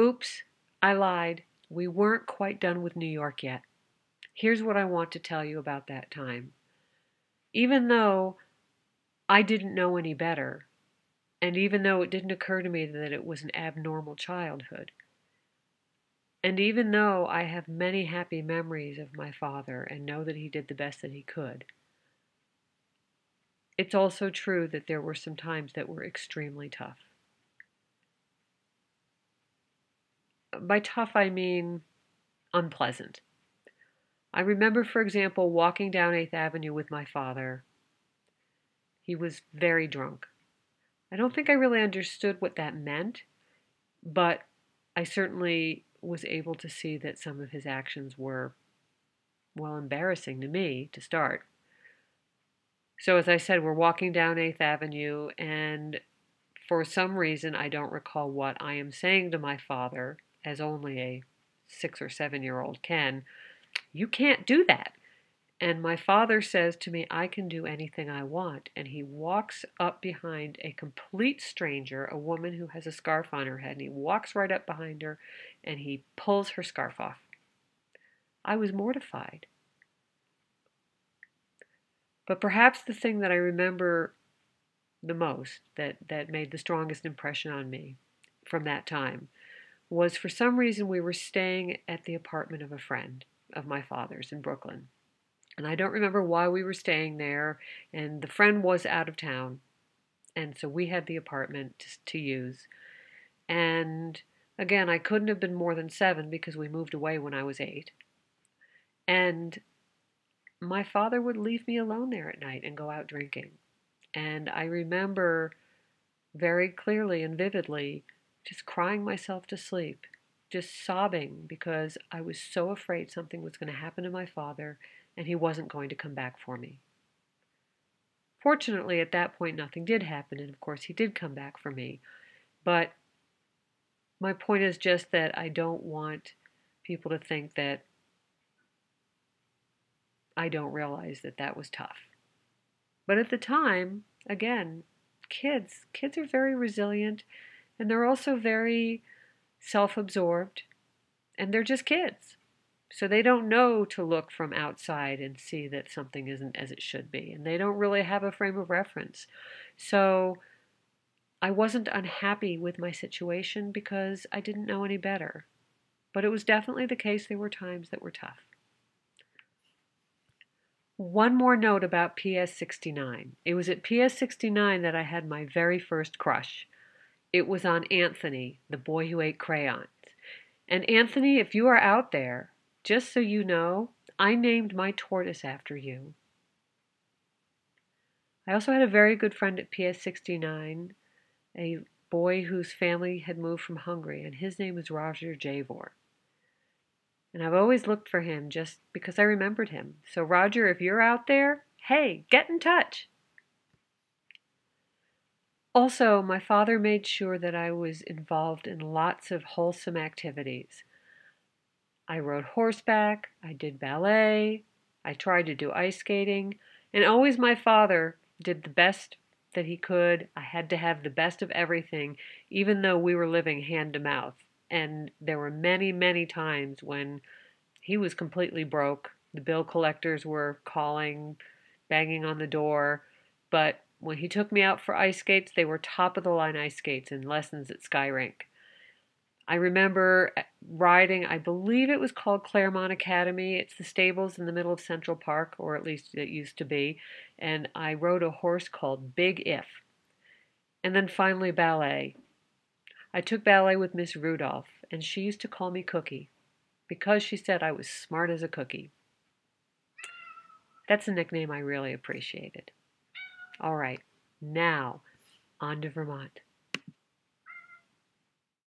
Oops, I lied. We weren't quite done with New York yet. Here's what I want to tell you about that time. Even though I didn't know any better, and even though it didn't occur to me that it was an abnormal childhood, and even though I have many happy memories of my father and know that he did the best that he could, it's also true that there were some times that were extremely tough. By tough, I mean unpleasant. I remember, for example, walking down 8th Avenue with my father. He was very drunk. I don't think I really understood what that meant, but I certainly was able to see that some of his actions were, well, embarrassing to me to start. So, as I said, we're walking down 8th Avenue, and for some reason, I don't recall what I am saying to my father, as only a 6 or 7-year-old can. You can't do that. And my father says to me, I can do anything I want. And he walks up behind a complete stranger, a woman who has a scarf on her head, and he walks right up behind her and he pulls her scarf off. I was mortified. But perhaps the thing that I remember the most, that made the strongest impression on me from that time, was for some reason we were staying at the apartment of a friend of my father's in Brooklyn. And I don't remember why we were staying there, and the friend was out of town, and so we had the apartment to use. And again, I couldn't have been more than 7 because we moved away when I was 8. And my father would leave me alone there at night and go out drinking. And I remember very clearly and vividly just crying myself to sleep, just sobbing because I was so afraid something was going to happen to my father and he wasn't going to come back for me. Fortunately, at that point, nothing did happen, and of course, he did come back for me. But my point is just that I don't want people to think that I don't realize that that was tough. But at the time, again, kids are very resilient, and they're also very self-absorbed, and they're just kids. So they don't know to look from outside and see that something isn't as it should be. And they don't really have a frame of reference. So I wasn't unhappy with my situation because I didn't know any better. But it was definitely the case there were times that were tough. One more note about PS 69. It was at PS 69 that I had my very first crush. It was on Anthony, the boy who ate crayons. And Anthony, if you are out there, just so you know, I named my tortoise after you. I also had a very good friend at PS 69, a boy whose family had moved from Hungary, and his name was Roger Javor. And I've always looked for him just because I remembered him. So Roger, if you're out there, hey, get in touch. Also, my father made sure that I was involved in lots of wholesome activities. I rode horseback, I did ballet, I tried to do ice skating, and always my father did the best that he could. I had to have the best of everything, even though we were living hand to mouth. And there were many, many times when he was completely broke. The bill collectors were calling, banging on the door, but when he took me out for ice skates, they were top of the line ice skates and lessons at Sky Rink. I remember riding, I believe it was called Claremont Academy. It's the stables in the middle of Central Park, or at least it used to be. And I rode a horse called Big If. And then finally ballet. I took ballet with Miss Rudolph, and she used to call me Cookie because she said I was smart as a cookie. That's a nickname I really appreciated. All right, now on to Vermont.